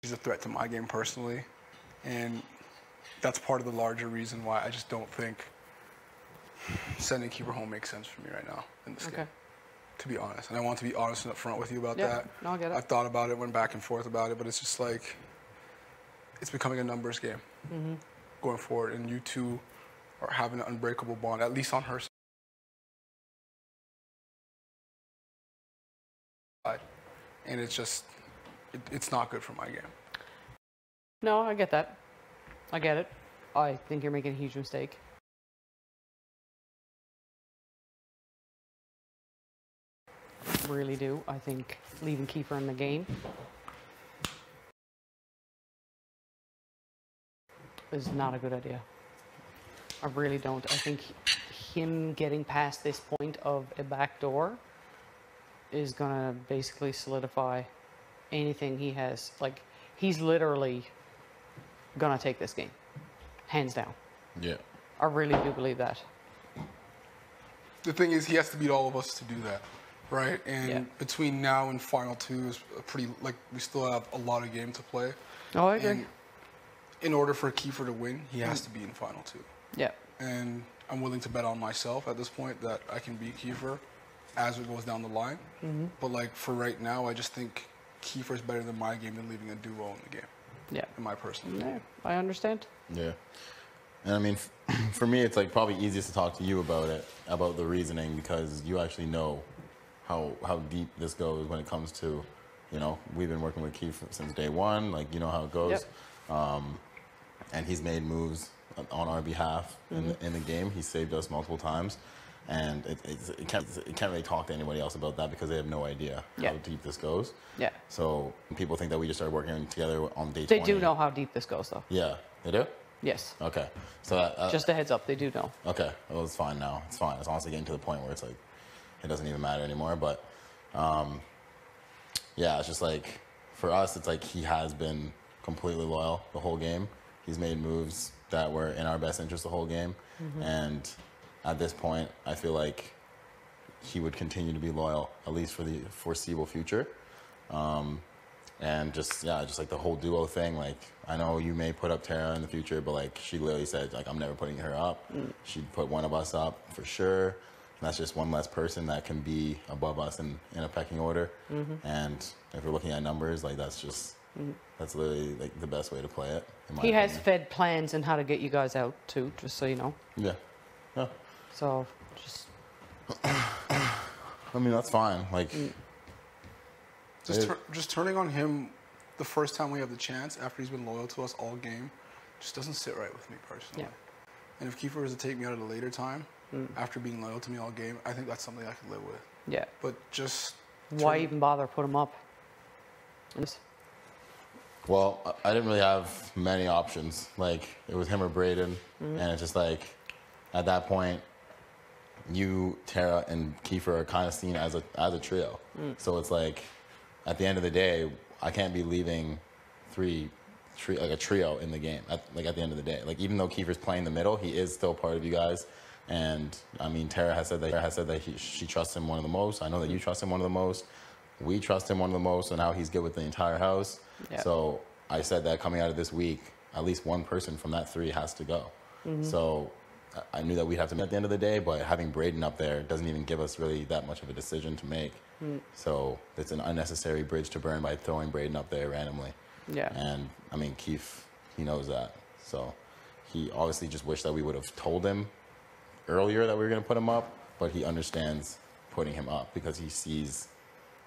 He's a threat to my game personally, and that's part of the larger reason why I just don't think sending Keeper home makes sense for me right now in this game, to be honest. And I want to be honest and upfront with you about that. No, I get it. I've thought about it, went back and forth about it, but it's just like, it's becoming a numbers game going forward, and you two are having an unbreakable bond, at least on her side. And it's just, it's not good for my game. No, I get that. I get it. I think you're making a huge mistake. I really do. I think leaving Kiefer in the game is not a good idea. I really don't. I think him getting past this point of a back door is going to basically solidify anything he has. Like, he's literally going to take this game. Hands down. Yeah. I really do believe that. The thing is, he has to beat all of us to do that, right? And between now and Final 2 is a pretty, like, we still have a lot of game to play. Oh, I agree. And in order for Kiefer to win, he has to be in Final 2. Yeah. And I'm willing to bet on myself at this point that I can beat Kiefer as it goes down the line. But, like, for right now, I just think Kiefer's better than my game than leaving a duo in the game. Yeah. In my personal opinion. Yeah, I understand. Yeah. And I mean, for me, it's like probably easiest to talk to you about it, about the reasoning, because you actually know how deep this goes when it comes to, you know, we've been working with Keith since day one, like, you know how it goes. Yep. And he's made moves on our behalf in the game. He's saved us multiple times. And it can't really talk to anybody else about that because they have no idea how deep this goes. Yeah. So people think that we just started working together on day 20. They do know how deep this goes, though. Yeah, they do? Yes. Okay. So just a heads up, they do know. Okay. Well, it's fine now. It's fine. It's honestly getting to the point where it's like, it doesn't even matter anymore. But, yeah, it's just like, for us, it's like he has been completely loyal the whole game. He's made moves that were in our best interest the whole game. And at this point, I feel like he would continue to be loyal, at least for the foreseeable future. And just, yeah, just like the whole duo thing, like, I know you may put up Tara in the future, but like, she literally said, like, I'm never putting her up. She'd put one of us up for sure. And that's just one less person that can be above us in a pecking order. And if we're looking at numbers, like, that's just, that's literally like the best way to play it. He has fed plans on how to get you guys out too, just so you know. Yeah. Yeah. So, just... I mean, that's fine. Like... Just turning on him the first time we have the chance after he's been loyal to us all game just doesn't sit right with me personally. Yeah. And if Kiefer was to take me out at a later time after being loyal to me all game, I think that's something I could live with. Yeah. But just... Why even bother put him up? Well, I didn't really have many options. Like, it was him or Braden. And it's just like, at that point, you, Tara, and Kiefer are kind of seen as a trio. So it's like, at the end of the day, I can't be leaving a trio in the game. At the end of the day, like, even though Kiefer's playing the middle, he is still part of you guys. And I mean, Tara has said that she trusts him one of the most. I know that you trust him one of the most. We trust him one of the most, and now he's good with the entire house. Yeah. So I said that coming out of this week, at least one person from that 3 has to go. So I knew that we'd have to meet at the end of the day, but having Braden up there doesn't even give us really that much of a decision to make. So it's an unnecessary bridge to burn by throwing Braden up there randomly. Yeah. And I mean, Keith, he knows that. So he obviously just wished that we would have told him earlier that we were going to put him up, but he understands putting him up because he sees,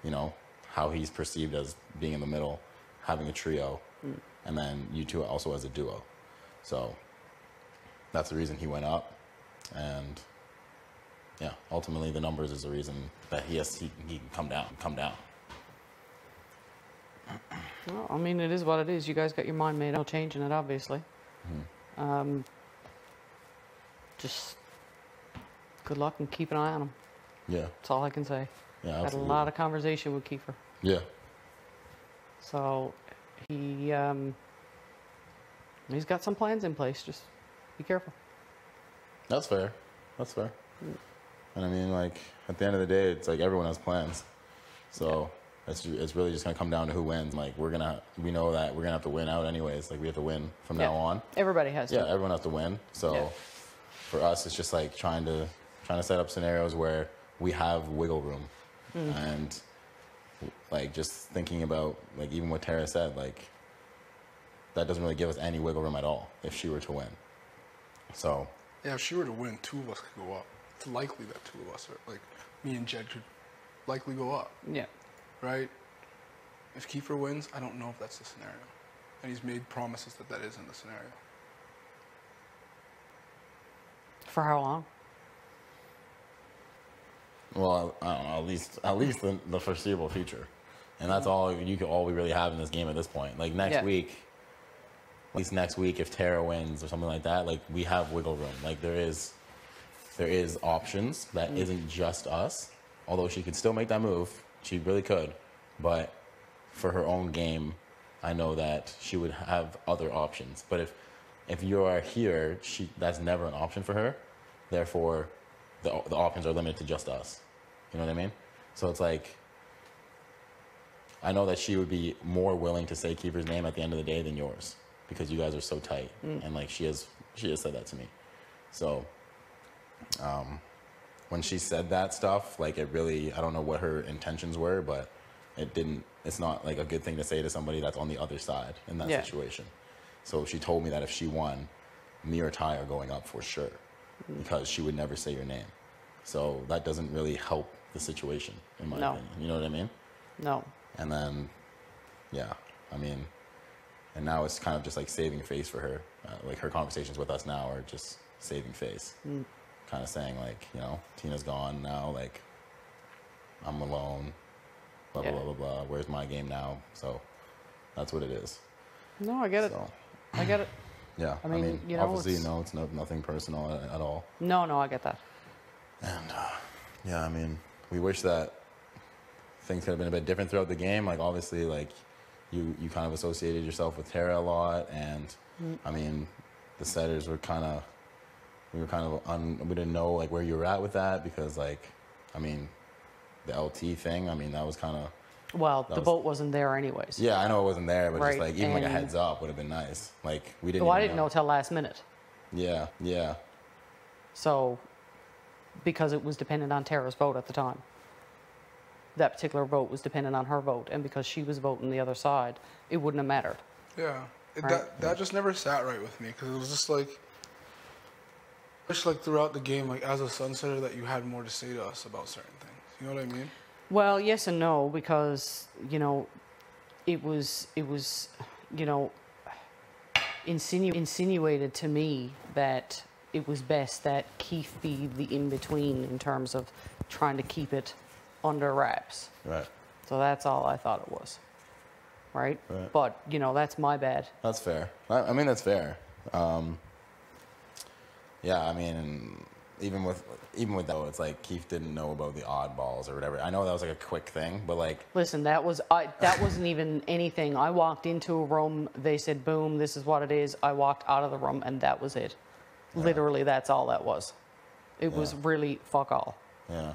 you know, how he's perceived as being in the middle, having a trio, and then you two also as a duo. So that's the reason he went up. And yeah, ultimately the numbers is the reason that he can come down. Well, I mean, it is what it is. You guys got your mind made up changing it, obviously. Just good luck and keep an eye on him. Yeah. That's all I can say. Yeah, had a lot of conversation with Kiefer. Yeah. So he's got some plans in place. Just be careful. That's fair. That's fair. And I mean, like, at the end of the day, it's like everyone has plans. So It's really just gonna come down to who wins. Like we know that we're gonna have to win out anyways. Like we have to win from now on. Everybody has to. Yeah, everyone has to win. So for us, it's just like trying to set up scenarios where we have wiggle room, and like just thinking about like even what Tara said, like that doesn't really give us any wiggle room at all if she were to win. So yeah, if she were to win, 2 of us could go up. It's likely that 2 of us, are, like me and Jed, could likely go up. Yeah. Right? If Kiefer wins, I don't know if that's the scenario. And he's made promises that isn't the scenario. For how long? Well, I don't know, at least the foreseeable future, and that's all we really have in this game at this point. Like next week, at least next week, if Tara wins or something like that, like we have wiggle room. Like there is options that isn't just us. Although she could still make that move, she really could, but for her own game, I know that she would have other options. But if you are here, that's never an option for her. Therefore, the options are limited to just us. You know what I mean? So it's like, I know that she would be more willing to say Kiefer's name at the end of the day than yours, because you guys are so tight, and like she has said that to me. So when she said that stuff, like it really, I don't know what her intentions were, but it's not like a good thing to say to somebody that's on the other side in that situation. So she told me that if she won, me or Ty are going up for sure, because she would never say your name. So that doesn't really help the situation, in my opinion. You know what I mean? No. And then, yeah, I mean, and now it's kind of just like saving face for her. Like her conversations with us now are just saving face. Kind of saying like, you know, Tina's gone now, like I'm alone, blah, blah, blah, blah, blah. Where's my game now? So that's what it is. No, I get it. I get it. Yeah, I mean you know, obviously, it's nothing personal at all. No, I get that. And yeah, I mean, we wish that things could have been a bit different throughout the game. Like obviously, like you kind of associated yourself with Tara a lot, and I mean, the setters were we didn't know like where you were at with that, because like, I mean, the LT thing, I mean, that was kind of. Well, the boat wasn't there anyways. Yeah, I know it wasn't there, but just like even like a heads up would have been nice. Like we didn't. Well, I didn't know till last minute. Yeah. So, because it was dependent on Tara's vote at the time. That particular vote was dependent on her vote, and because she was voting the other side, it wouldn't have mattered. Yeah, Right? that just never sat right with me, because it was just like throughout the game, like as a sunsetter, that you had more to say to us about certain things. You know what I mean? Well, yes and no, because, you know, it was, you know, insinuated to me that it was best that Keith be the in-between in terms of trying to keep it under wraps. Right. So that's all I thought it was. Right? But, you know, that's my bad. That's fair. I mean, that's fair. Yeah, I mean, even with that, it's like Keith didn't know about the oddballs or whatever. I know that was like a quick thing, but like. Listen, that wasn't even anything. I walked into a room, they said, boom, this is what it is. I walked out of the room, and that was it. Yeah. Literally, that's all that was. It was really fuck all. Yeah.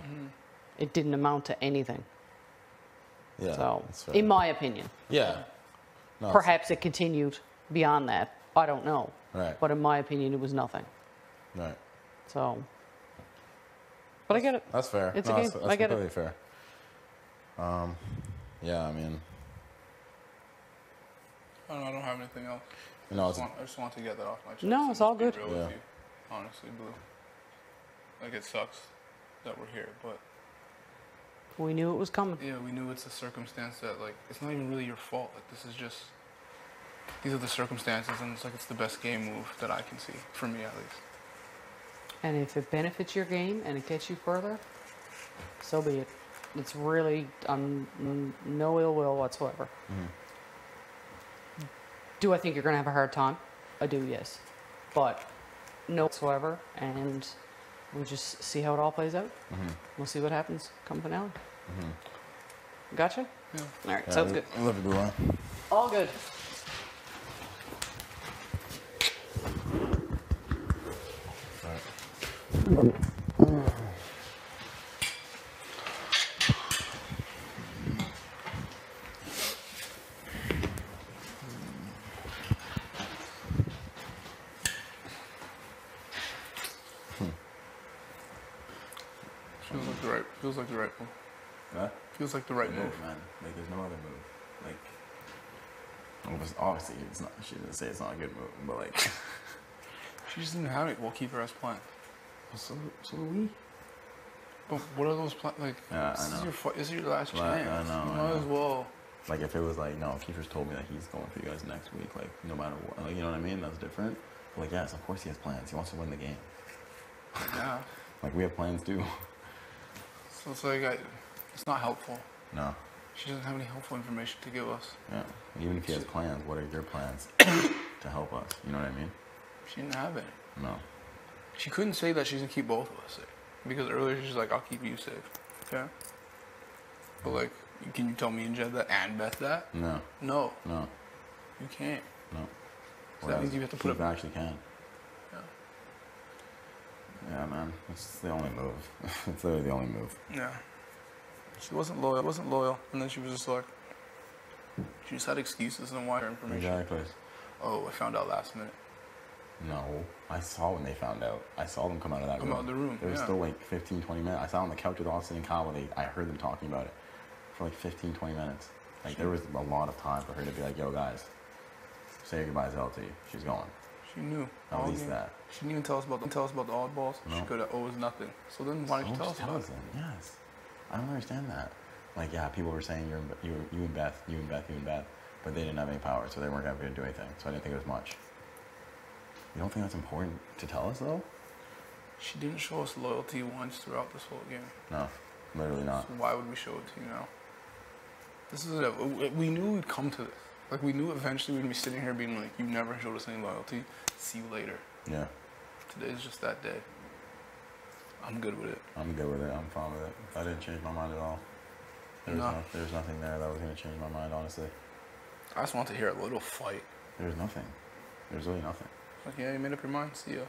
It didn't amount to anything. Yeah. So, in my opinion. Yeah. No, perhaps it continued beyond that. I don't know. Right. But in my opinion, it was nothing. Right. So. But I get it. That's fair. It's a game. That's I get completely it. fair. Yeah, I mean. I don't have anything else. No, I just want to get that off my chest. No, it's all good. Real with you, honestly, Blue. Like, it sucks that we're here, but. We knew it was coming. Yeah, we knew it's a circumstance that, like, it's not even really your fault. Like, this is just. These are the circumstances, and it's like it's the best game move that I can see, for me at least. And if it benefits your game and it gets you further, so be it. It's really no ill will whatsoever. Do I think you're going to have a hard time? I do, yes. But no whatsoever, and we'll just see how it all plays out. We'll see what happens come finale. Gotcha? Yeah. All right, sounds good. I love you, Blue. All good. feels like the right move. What? Feels like the right move. Man. Like, there's no other move. Like, obviously, it's not. She didn't say it's not a good move, but like, She just didn't have it. We'll keep her as planned. so do we. But what are those plans? Like, Yeah, this I know. is your last Well, I chance. know, You I might know. as well. Like, if it was like, no, Kiefer's told me that he's going for you guys next week, like, no matter what, like, you know what I mean? That's different. But like, yes, of course he has plans. He wants to win the game. Yeah. Like, we have plans too. So it's like, it's not helpful. No. She doesn't have any helpful information to give us. Yeah. Even if he has plans, what are your plans to help us? You know what I mean? She didn't have any. No. She couldn't say that she's gonna keep both of us safe. Because earlier she's like, I'll keep you safe. Okay? But like, can you tell me and Jed that and Beth that? No. No. No. You can't. No. So that means you have to put Keith up. actually can. Yeah. Yeah, man. It's the only move. It's literally the only move. Yeah. She wasn't loyal. And then she was just like, she just had excuses and why her information. Exactly. Oh, I found out last minute. No. I saw when they found out. I saw them come out of that room. Come out of the room, There was yeah. still like 15, 20 minutes. I sat on the couch with Austin and Kyle when I heard them talking about it for like 15, 20 minutes. Like, there was a lot of time for her to be like, yo, guys, say your goodbyes to LT. She's going. She knew. At all least game. that. She didn't even tell us about the oddballs. No. She could have owes nothing. So then why didn't you tell us about it? them. Yes. I don't understand that. Like, yeah, people were saying you and Beth, but they didn't have any power, so they weren't going to do anything. So I didn't think it was much. You don't think that's important to tell us, though? She didn't show us loyalty once throughout this whole game. No, literally not. So why would we show it to you now? This is it. We knew we'd come to this. Like, we knew eventually we'd be sitting here being like, you never showed us any loyalty. See you later. Yeah. Today's just that day. I'm good with it. I'm good with it. I'm fine with it. I didn't change my mind at all. There's nothing there that was going to change my mind, honestly. I just want to hear a little fight. There's nothing. There's really nothing. Like, yeah, you made up your mind. See ya.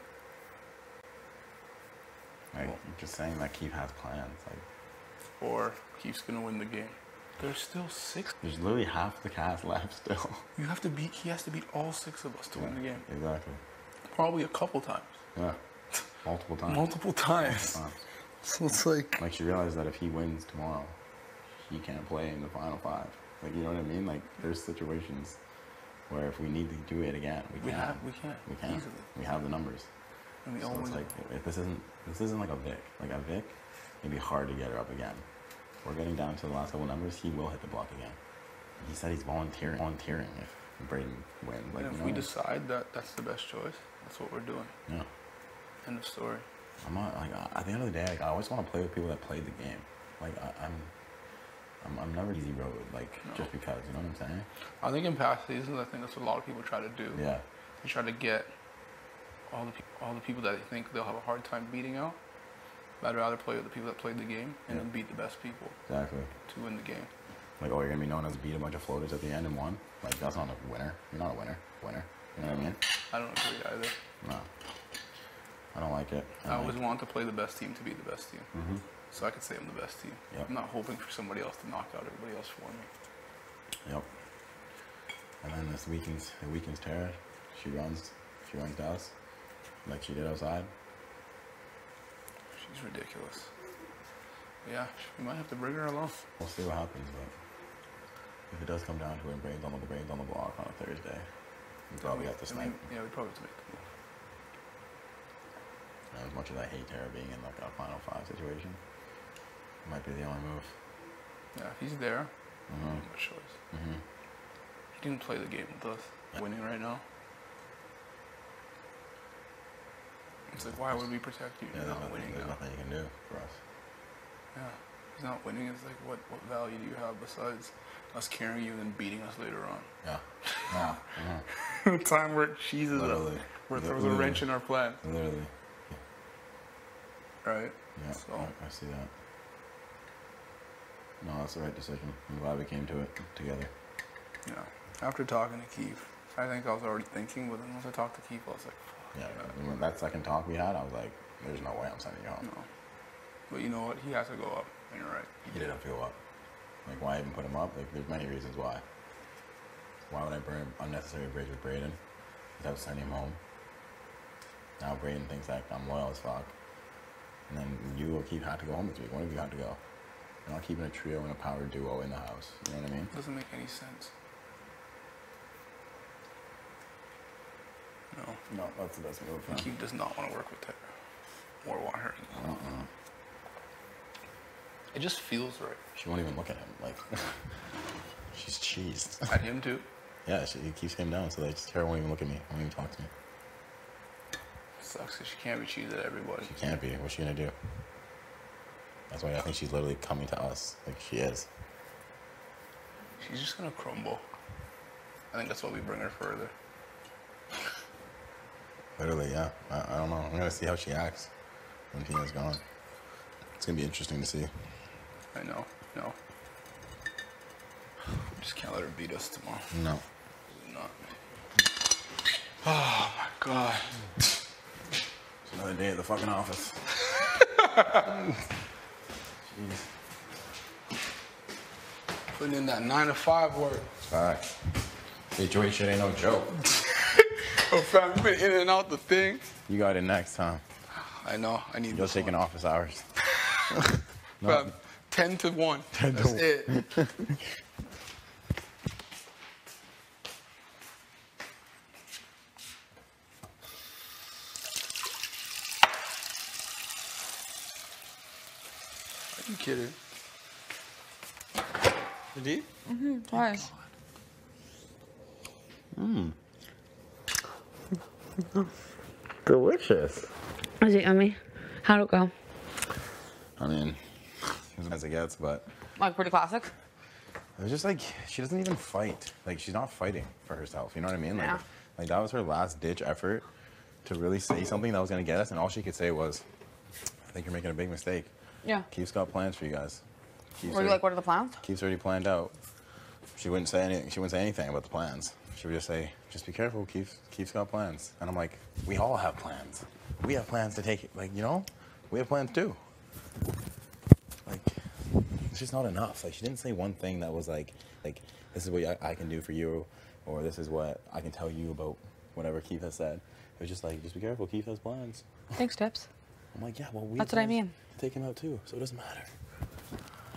Like, just saying that Keith has plans. Like, Or Keith's gonna win the game. There's still 6. there's literally half the cast left still. He has to beat all 6 of us to win the game. Exactly. Probably a couple times. Yeah. Multiple times. Multiple times. So it's like, Like, she realized that if he wins tomorrow, he can't play in the final 5. Like, you know what I mean? Like, there's situations where if we need to do it again, we can. we can easily. We have the numbers. And we So always it's like, if this isn't like a Vic. Like, a Vic, it'd be hard to get her up again. We're getting down to the last couple numbers. He will hit the block again. He said he's volunteering if Braden wins. Like, and if we decide that that's the best choice, that's what we're doing. Yeah. End of story. I'm not like, at the end of the day, like, I always want to play with people that played the game. Like, I'm never easy road. Like, just because, you know what I'm saying? I think in past seasons, I think that's what a lot of people try to do. Yeah. They try to get all the people that they think they'll have a hard time beating out. But I'd rather play with the people that played the game and then beat the best people Exactly. to win the game. Like, oh, you're gonna be known as beat a bunch of floaters at the end and won. Like, that's not a winner. You're not a winner. You know what I mean? I don't agree either. No. I don't like it. I always want to play the best team to be the best team. Mm-hmm. So I can say I'm the best team. Yep. I'm not hoping for somebody else to knock out everybody else for me. Yep. And then it weakens Tara. She runs Dallas like she did outside. She's ridiculous. Yeah, we might have to bring her along. We'll see what happens, but if it does come down to it, brains on the block on a Thursday, we probably have to snipe. Yeah, we probably have to make the move. And as much as I hate Tara being in like a Final 5 situation, it might be the only move. Yeah, if he's there, Mm-hmm. no choice. Mm-hmm. He didn't play the game with us. Winning right now. It's like, why would we protect you? Yeah, You're not winning there's now. nothing you can do for us. Yeah, he's not winning. It's like, what value do you have besides us carrying you and then beating us later on? Yeah. Yeah. Mm-hmm. The time where it cheeses us, Literally. where it throws a wrench in our plan. Literally. Right? Yeah. So, I see that. No, that's the right decision. I'm glad we came to it together. yeah. After talking to Keith, I think I was already thinking, but then once I talked to Keith, I was like, fuck. Yeah. When that second talk we had, I was like, there's no way I'm sending you home. No. But you know what? He has to go up. And you're right. He didn't feel up. Like, why even put him up? Like, there's many reasons why. Why would I burn unnecessary bridge with Braden without sending him home? Now Braden thinks that I'm loyal as fuck. And then you or Keith had to go home this week. One of you had to go. You're not keeping a trio and a power duo in the house. You know what I mean? It doesn't make any sense. No. No, that's the best move. Keith does not want to work with Tara. Or want her. It just feels right. She won't even look at him. Like, she's cheesed. At him too? Yeah, he keeps him down, so Tara won't even look at me. Won't even talk to me. Sucks because she can't be cheesed at everybody. She can't be. What's she gonna do? That's why I think she's literally coming to us. Like, she is. She's just gonna crumble. I think that's why we bring her further. Literally, yeah. I don't know. I'm gonna see how she acts when Tina's gone. It's gonna be interesting to see. I know. No. We just can't let her beat us tomorrow. No. Not. Oh my god. It's another day at the fucking office. Jeez. Putting in that 9 to 5 work. Alright. HOH shit ain't no joke. Oh fam, you been in and out the thing. You got it next time. I know. I need You're this taking one. office hours. Fam, 10 to 1. 10 to That's 1. it. Are you kidding? You did? Mm-hmm, twice. Delicious. Was it yummy? How'd it go? I mean, as it gets, but Like pretty classic? it was just like, she doesn't even fight. Like, she's not fighting for herself, you know what I mean? Like, Yeah. like that was her last ditch effort to really say something that was gonna get us, and all she could say was, I think you're making a big mistake. Yeah. Keith's got plans for you guys. Were you like, what are the plans? Keith's already planned out. She wouldn't say anything. She wouldn't say anything about the plans. She would just say, "Just be careful. Keith's got plans." And I'm like, "We all have plans. We have plans to take it. Like, you know, we have plans too." Like, it's just not enough. Like, she didn't say one thing that was like, this is what I can do for you, or this is what I can tell you about whatever Keith has said. It was just like, just be careful. Keith has plans. Thanks, Tips. I'm like, yeah, well, we. That's what I mean. Take him out too, so it doesn't matter.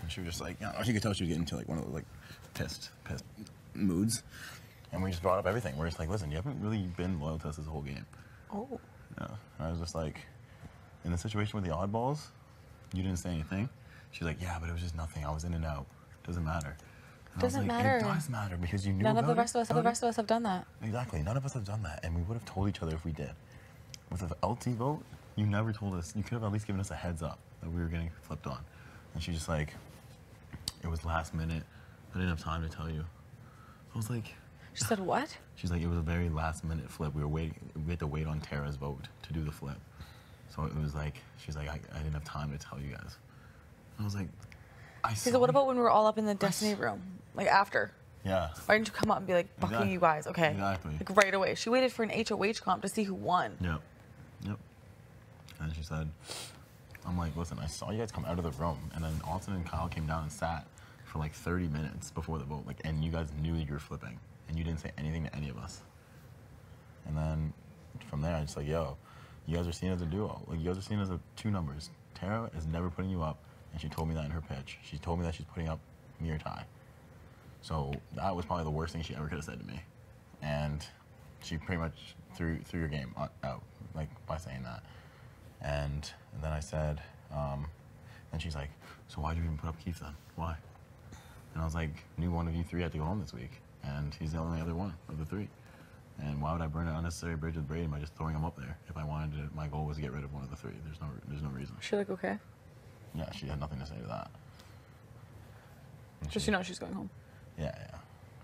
And she was just like, yeah, you could tell she was getting into like one of those like pissed moods. And we just brought up everything. We're just like, listen, you haven't really been loyal to us this whole game. Oh. Yeah. And I was just like, in the situation with the oddballs, you didn't say anything. She's like, yeah, but it was just nothing. I was in and out. Doesn't matter. And Doesn't I was like, matter. It does matter because you knew None of the about rest it. of us, the rest of us have done that. Exactly. None of us have done that, and we would have told each other if we did. With the LT vote, you never told us. You could have at least given us a heads up that we were getting flipped on. And she's just like, it was last minute. I didn't have time to tell you. I was like, She said what? she's like, it was a very last minute flip. We had to wait on Tara's vote to do the flip. So it was like, she's like, I didn't have time to tell you guys. I was like, She said, what about when we were all up in the Destiny room? Like after? Yeah. Why didn't you come up and be like, fucking Exactly. you guys, okay? Exactly. Like right away. She waited for an HOH comp to see who won. Yep. Yep. And she said, I'm like, listen, I saw you guys come out of the room, and then Alton and Kyle came down and sat for like 30 minutes before the vote, like, and you guys knew that you were flipping, and you didn't say anything to any of us. And then from there, I just like, yo, you guys are seen as a duo. Like, you guys are seen as two numbers. Tara is never putting you up, and she told me that in her pitch. She told me that she's putting up me or Ty. So that was probably the worst thing she ever could have said to me. And she pretty much threw your game out, like, by saying that. And then I said, and she's like, so why'd you even put up Keith then? Why? And I was like, knew one of you three had to go home this week, and he's the only other one of the three. And why would I burn an unnecessary bridge with Brady by just throwing him up there? If I wanted to, my goal was to get rid of one of the three. There's no reason. She like, okay? Yeah, she had nothing to say to that. And Just, you know, she's going home. Yeah.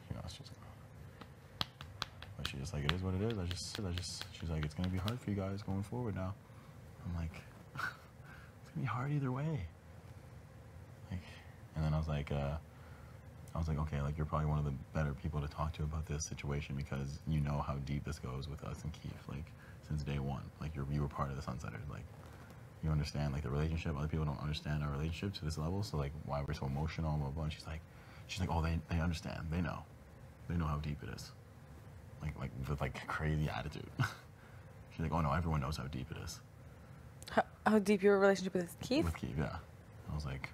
You know, she's. But she's just like, it is what it is. She's like, it's gonna be hard for you guys going forward now. I'm like, it's gonna be hard either way. Like, and then I was like, okay, like, you're probably one of the better people to talk to about this situation because you know how deep this goes with us and Keith, like, since day one. Like, you were part of the Sunsetters, like, you understand, like, the relationship. Other people don't understand our relationship to this level, so, like, why we're so emotional, blah, blah. And she's like, oh, they understand, they know how deep it is. Like with, like, crazy attitude. She's like, oh no, everyone knows how deep it is. How deep your relationship with Keith? With Keith, yeah. I was like,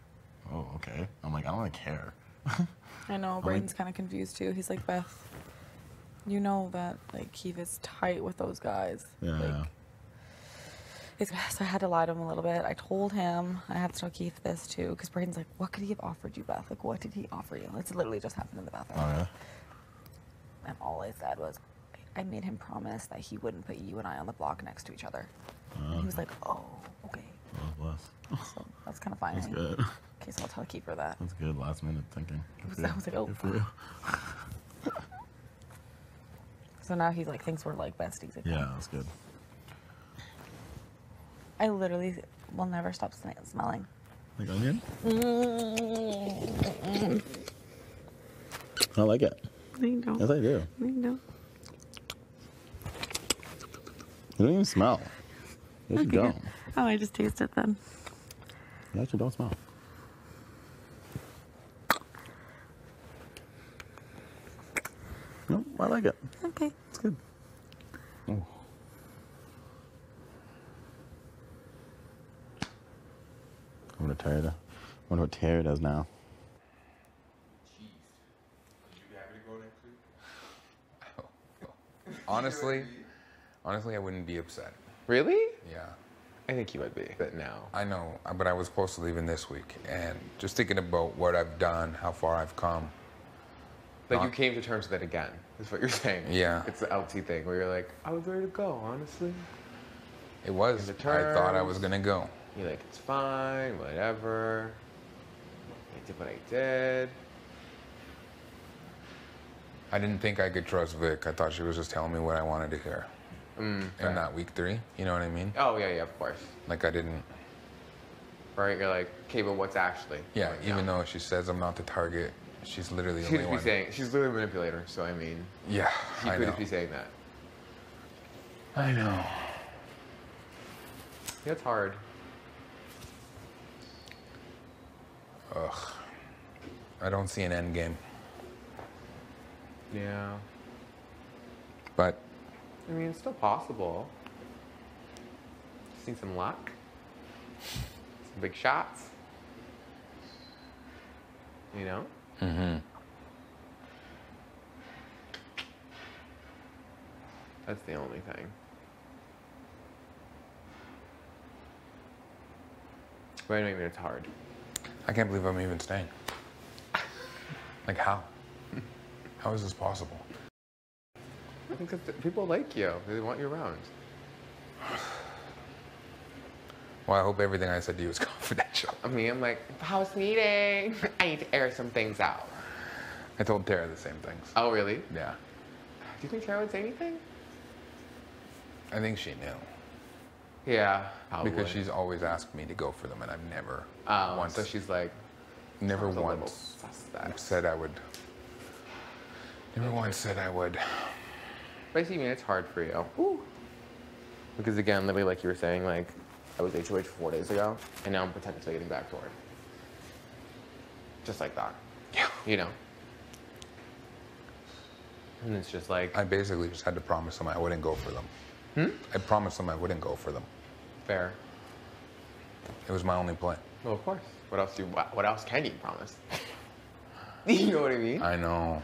oh, okay. I'm like, I don't really care. I know, Braden's kind of confused too. He's like, Beth, you know that like Keith is tight with those guys. Yeah. Like, so I had to lie to him a little bit. I told him I had to tell Keith this too, because Braden's like, what could he have offered you, Beth? Like, what did he offer you? It's literally just happened in the bathroom. Oh, yeah? And all I said was, I made him promise that he wouldn't put you and I on the block next to each other. And he was like, oh, okay. Oh, bless. So that's kind of fine. That's good. Okay, so I'll tell Keeper that. That's good. Last minute thinking. I was like, oh. Good for you. So now he's like, thinks we're like besties again. Yeah, that's good. I literally will never stop smelling. Like onion? I like it. No, you don't. Yes, I do. No, you don't. You don't even smell. Yes, you don't. Oh, I just taste it then. You actually don't smell. No, I like it. Okay. It's good. Oh. I'm gonna tear it. I wonder what Terry does now. Honestly, I wouldn't be upset. Really? Yeah. I think you would be, but no. I know, but I was supposed to leave in this week, and just thinking about what I've done, how far I've come. Like you came to terms with it again, is what you're saying. Yeah. It's the LT thing where you're like, I was ready to go, honestly. It was. I thought I was gonna go. You're like, it's fine, whatever. I did what I did. I didn't think I could trust Vic. I thought she was just telling me what I wanted to hear. In that week 3, you know what I mean? Oh, yeah, of course. Like I didn't. Right, you're like, okay, but what's actually? Yeah, going even on? though she says I'm not the target, she's literally the She only could be one. saying, she's literally a manipulator, so I mean, Yeah, she I could know. just be saying that. I know. Yeah, it's hard. Ugh. I don't see an end game. Yeah. But I mean, it's still possible. Just need some luck. Some big shots. You know? mm-hmm. That's the only thing. But I mean, it's hard. I can't believe I'm even staying. Like how? How is this possible? I think that people like you. They want you around. Well, I hope everything I said to you is confidential. I mean, I'm like, house meeting. I need to air some things out. I told Tara the same things. Oh, really? Yeah. Do you think Tara would say anything? I think she knew. Yeah, probably. Because she's always asked me to go for them, and I've never once, so she's like, never sounds a little once suspect. said I would. Never once said I would. Basically, I mean, it's hard for you. Ooh. Because again, literally like you were saying, like, I was HOH 4 days ago, and now I'm potentially getting back to work. Just like that. Yeah. You know? And it's just like, I basically just had to promise them I wouldn't go for them. I promised them I wouldn't go for them. fair. It was my only plan. Well, of course. What else can you promise? You know what I mean? I know.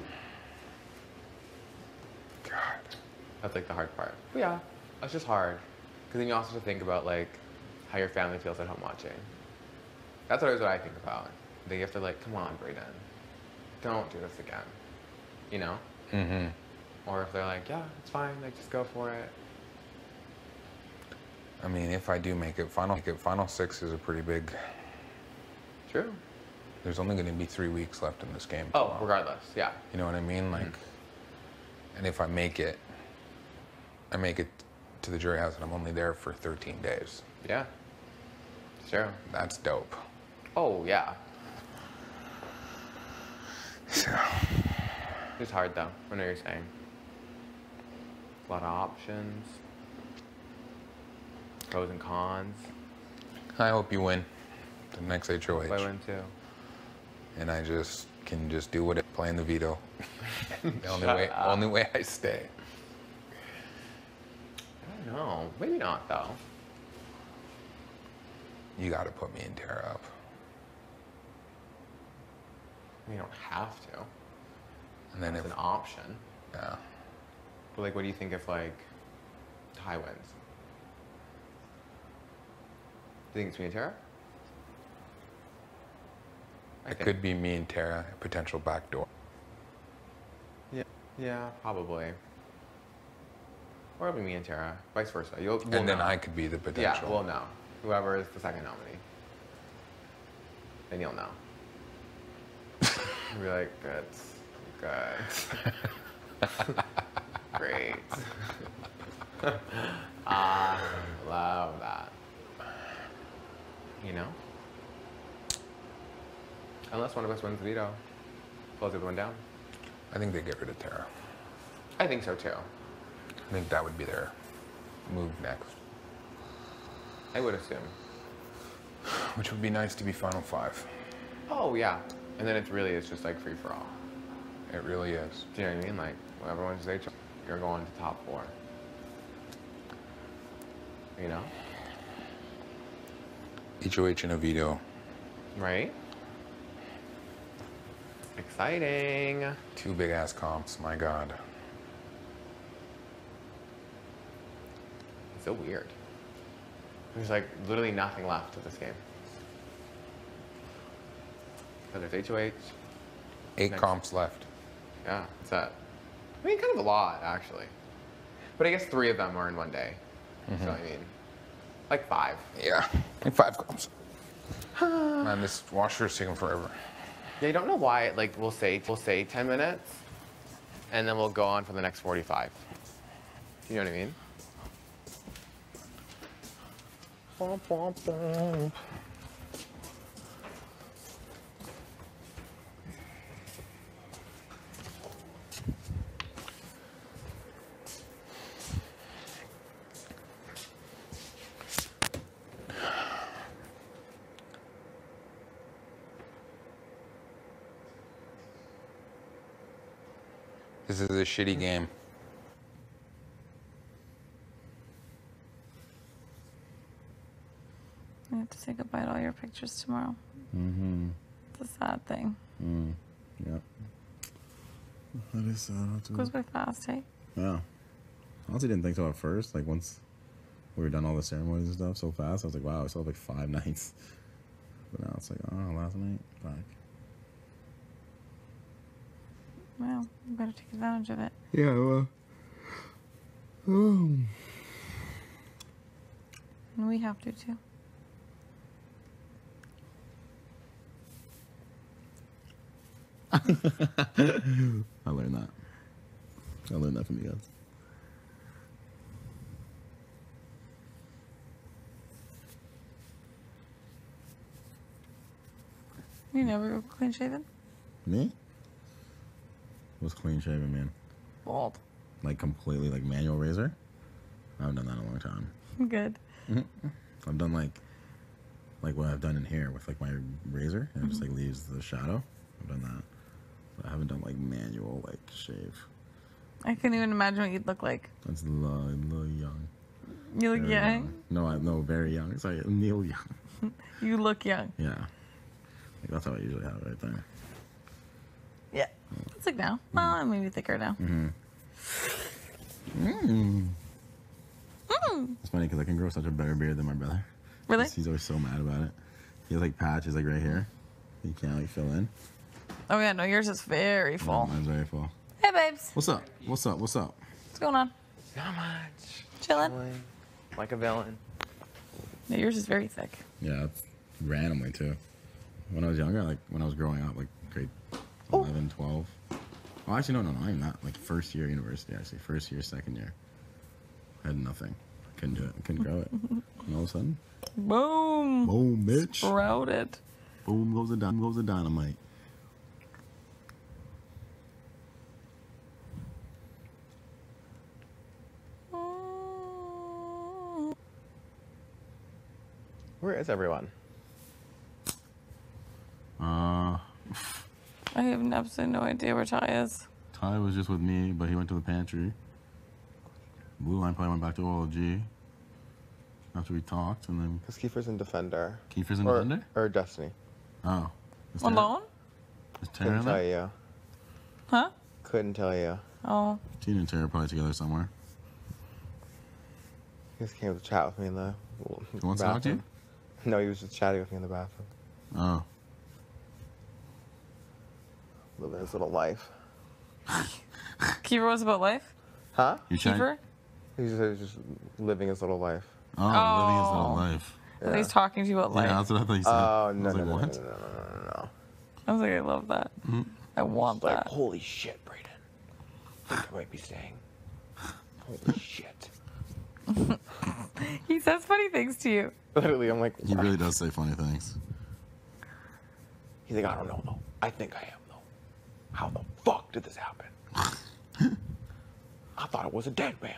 God. That's like the hard part. But yeah, it's just hard. Because then you also have to think about like how your family feels at home watching. That's always what I think about. That you have to like, come on, Brayden, don't do this again. You know? Mm-hmm. Or if they're like, yeah, it's fine, like just go for it. I mean, if I do make it, final 6 is a pretty big. True. There's only going to be 3 weeks left in this game. Oh, tomorrow. regardless, yeah. You know what I mean? Like, and if I make it to the jury house, and I'm only there for 13 days. Yeah. Sure. That's dope. Oh, yeah. So, It's hard though. I know what you're saying. A lot of options. Pros and cons. I hope you win the next HOH. I win too. And I just can just do what playing the veto. The only way I stay. I don't know. Maybe not though. You got to put me and Tara up. You don't have to. And then It's if an option. yeah, But like, what do you think if like Ty wins? Do you think it's me and Tara? it could be me and Tara, a potential backdoor. Yeah, probably. Or it'll be me and Tara, vice versa. We'll And then know. I could be the potential. Yeah, we'll know. Whoever is the second nominee. Then you'll know. You'll be like, good. Great. I love that. You know? Unless one of us wins the veto. Close the other one down. I think they get rid of Tara. I think so too. I think that would be their move next. I would assume. Which would be nice to be Final 5. Oh yeah. And then it's just like free for all. It really is. Do you know what I mean? Like, when everyone's HO, you're going to top 4. You know? HOH and a veto. Right? Exciting. 2 big ass comps, my God. It's so weird. There's like literally nothing left of this game. Because there's HOH. 8 Next. comps left. Yeah, it's that. I mean, kind of a lot, actually. But I guess 3 of them are in one day. So, I mean, like 5. Yeah, like 5 comps. Man, this washer is taking forever. Yeah, you don't know why. Like, we'll say 10 minutes, and then we'll go on for the next 45. You know what I mean? This is a shitty game. I have to say goodbye to all your pictures tomorrow. Mm-hmm. It's a sad thing. Yep. That is sad. Goes by fast, hey? Yeah. I honestly didn't think so at first. Like, once we were done all the ceremonies and stuff so fast, I was like, wow, I still have like 5 nights. But now it's like, oh, last night, back. Well, you better take advantage of it. Yeah, well. And we have to, too. I learned that. I learned that from you guys. You never go clean shaven? Me? Was clean shaven, man. Bald. Like, completely, like, manual razor. I haven't done that in a long time. Good. I've done, like what I've done in here with, like, my razor. And it just, like, leaves the shadow. I've done that. But I haven't done, like, manual, like, shave. I couldn't even imagine what you'd look like. That's a little young. You look Very young. No, very young. Sorry, Neil Young. You look young. Yeah. Like, that's how I usually have it right there. Yeah. It's like now. Well, maybe thicker now. It's funny because I can grow such a better beard than my brother. Really? He's always so mad about it. He has like patches like right here. He can't like fill in. Oh yeah, no, yours is very full. Mine's very full. Hey babes. What's up? What's up? What's up? What's going on? Not much. Chilling. Like a villain. No, yours is very thick. Yeah, it's randomly too. When I was younger, like when I was growing up, like grade 11, 12. Oh, actually, no, not even that. Like first year university, actually. First year, second year. I had nothing. Couldn't do it. Couldn't grow it. And all of a sudden, Boom. boom, bitch. Sprouted. Boom goes the dynamite. Where is everyone? I have absolutely no idea where Ty is. Ty was just with me, but he went to the pantry. Blue Line probably went back to OLG. after we talked, and then Because Kiefer's in Defender. Kiefer's in or, Defender? Or Destiny. Oh. Is Tara- Alone? Is Tara Couldn't tell there? you. Huh? Couldn't tell you. Oh. Tina and Tara are probably together somewhere. He just came to chat with me in the He wants to talk to you? bathroom. No, he was just chatting with me in the bathroom. Oh. Living his little life. Kiefer was about life? Huh? You trying? Kiefer? He was just living his little life. Oh, living his little Oh. life. At least talking to you about life. Yeah, that's what I thought you said. Oh, I no, was no, like, no, what? no. I was like, I love that. I want Like, that. holy shit, Brayden. I think I might be staying. Holy shit. He says funny things to you. Literally, I'm like, He really does say funny things. He's like, I don't know, though. I think I am, though. How the fuck did this happen? I thought it was a dead man.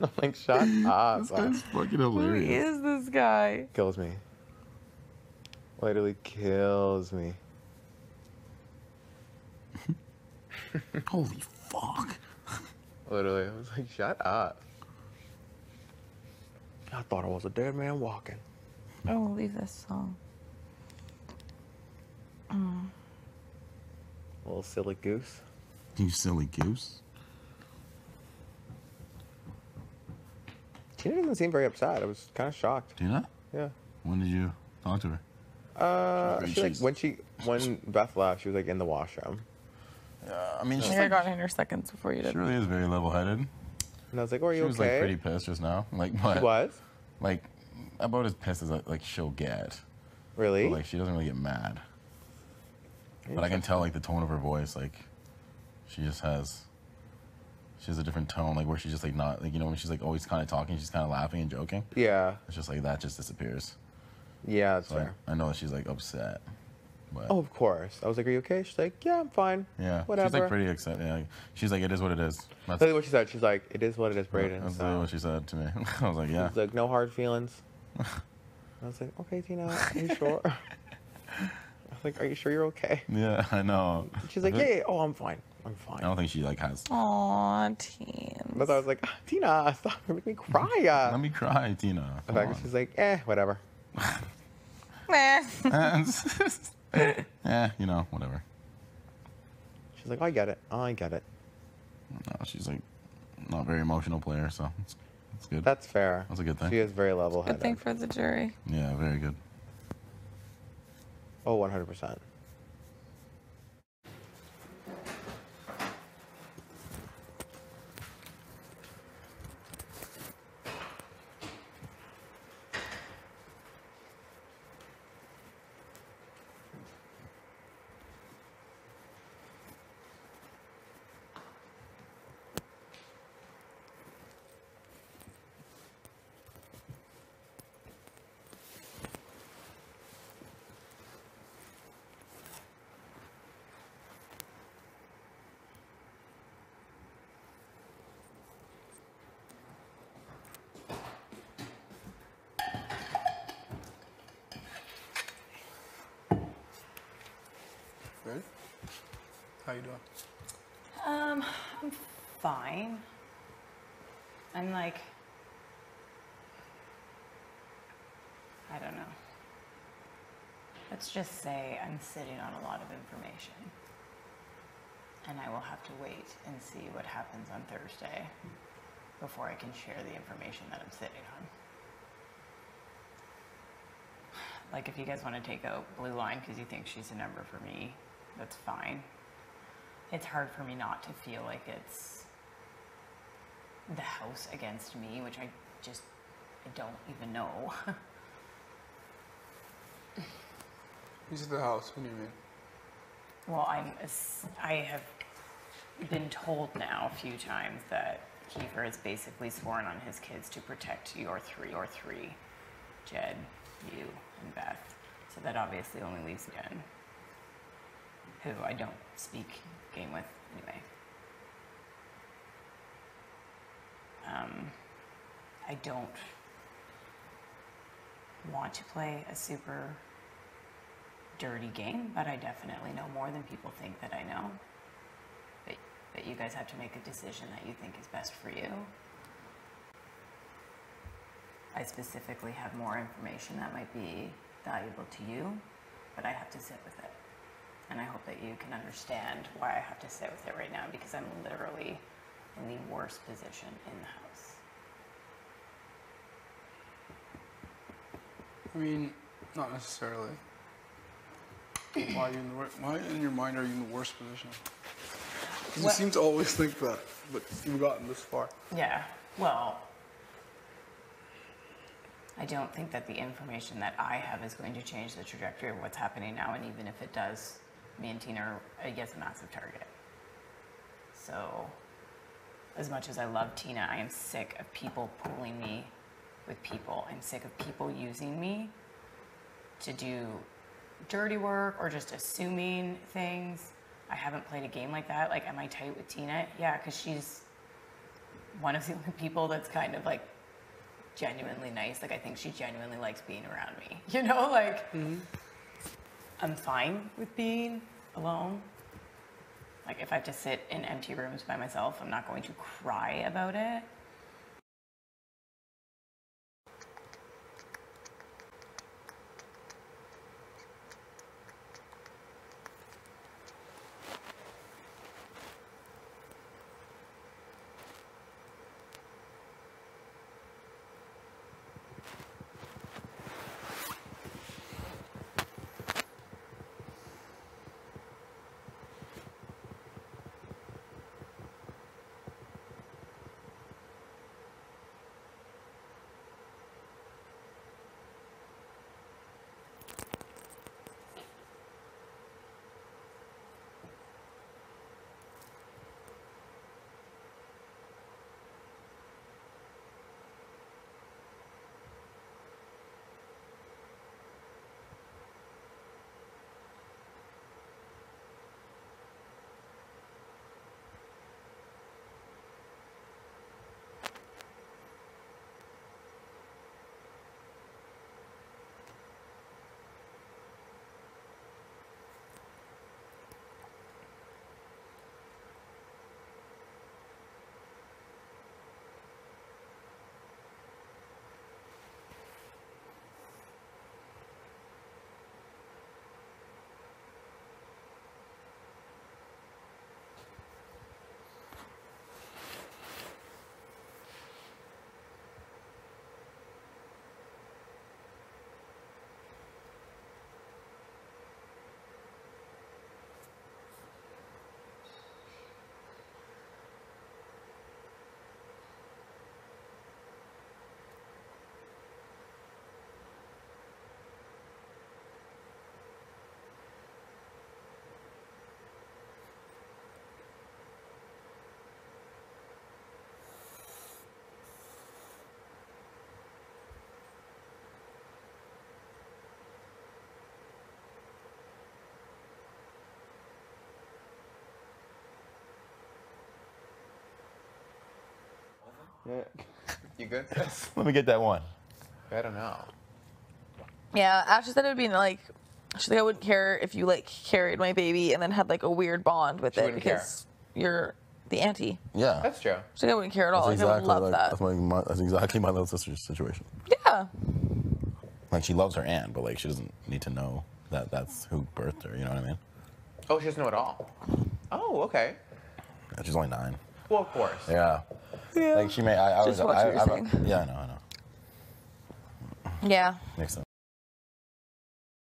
I'm like, shut up. This guy's fucking Who hilarious. is this guy? Kills me. Literally kills me. Holy fuck. Literally, I was like, shut up. I thought it was a dead man walking. Oh, we'll leave this song. Little silly goose. You silly goose. Tina didn't seem very upset. I was kind of shocked. Tina? Yeah. When did you talk to her? She like when Beth left, she was like in the washroom, I mean, I she's think I like, got in her seconds before you she did. really is very level-headed. and I was like, "Oh, are She you was okay?" like pretty pissed just now. Like what? She was Like about as pissed as like she'll get. really. But, like she doesn't really get mad. But I can tell like the tone of her voice, like she has a different tone, like where she's just like not like, you know, when she's like always kind of talking, she's kind of laughing and joking. Yeah, It's just like that just disappears. yeah, that's So fair. I know that she's like upset. But Oh, of course. I was like, "Are you okay?" She's like, "Yeah, I'm fine." yeah, whatever. she's like pretty excited. Yeah, she's like, it is what it is. That's Tell you what she said. She's like, "It is what it is, Brayden." that's So. what she said to me. I was like, yeah. She's like, "No hard feelings." I was like, "Okay, Tina, are you sure?" I was like, "Are you sure you're okay?" Yeah, I know. She's like, "Yeah, yeah, oh, I'm fine. I'm I fine." don't think she like has. Aw, teens. But I was like, "Ah, "Tina, stop! You're making me cry." Let me cry, Tina. The Come fact that she's like, "Whatever." Meh. on. Yeah, you know, whatever. She's like, "I get it. I get it." No, she's like not a very emotional player, so it's good. That's fair. That's a good thing. She is very Good level-headed. thing for the jury. Yeah, very good. Oh, 100%. Ready? How you doing? I'm fine. I'm like, I don't know. Let's just say I'm sitting on a lot of information. And I will have to wait and see what happens on Thursday before I can share the information that I'm sitting on. Like if you guys want to take out Blue Line because you think she's a number for me, that's fine. It's hard for me not to feel like it's the house against me, which I don't even know. You said the house. What do you mean? Well, I have been told now a few times that Kiefer has basically sworn on his kids to protect your three, Jed, you, and Beth. So that obviously only leaves Jen, who I don't speak game with anyway. I don't want to play a super dirty game, but I definitely know more than people think that I know. But you guys have to make a decision that you think is best for you. I specifically have more information that might be valuable to you, but I have to sit with it. And I hope that you can understand why I have to sit with it right now, because I'm literally in the worst position in the house. I mean, not necessarily. Why in your mind are you in the worst position? 'Cause you seem to always think that, but you've gotten this far. Yeah, well, I don't think that the information that I have is going to change the trajectory of what's happening now, and even if it does, me and Tina are a massive target. So, as much as I love Tina, I am sick of people pooling me with people. I'm sick of people using me to do dirty work or just assuming things. I haven't played a game like that. Like, am I tight with Tina? Yeah, because she's one of the only people that's kind of like genuinely nice. Like, I think she genuinely likes being around me. You know, like, I'm fine with being alone. Like, if I have to sit in empty rooms by myself, I'm not going to cry about it. Yeah. You good? Let me get that one. I don't know. Yeah, Ash said it would be like, she's like, I wouldn't care if you like carried my baby and then had like a weird bond with it wouldn't because you're the auntie. Yeah. That's true. She's like, I wouldn't care at all. Like, I would love that. That's exactly my little sister's situation. Yeah. Like, she loves her aunt, but like she doesn't need to know that that's who birthed her. You know what I mean? Oh, she doesn't know at all. Oh, okay. Yeah, she's only 9. Well, of course. Yeah. Yeah. Like she may. I Just what you were saying. Yeah, I know. Yeah. Makes sense.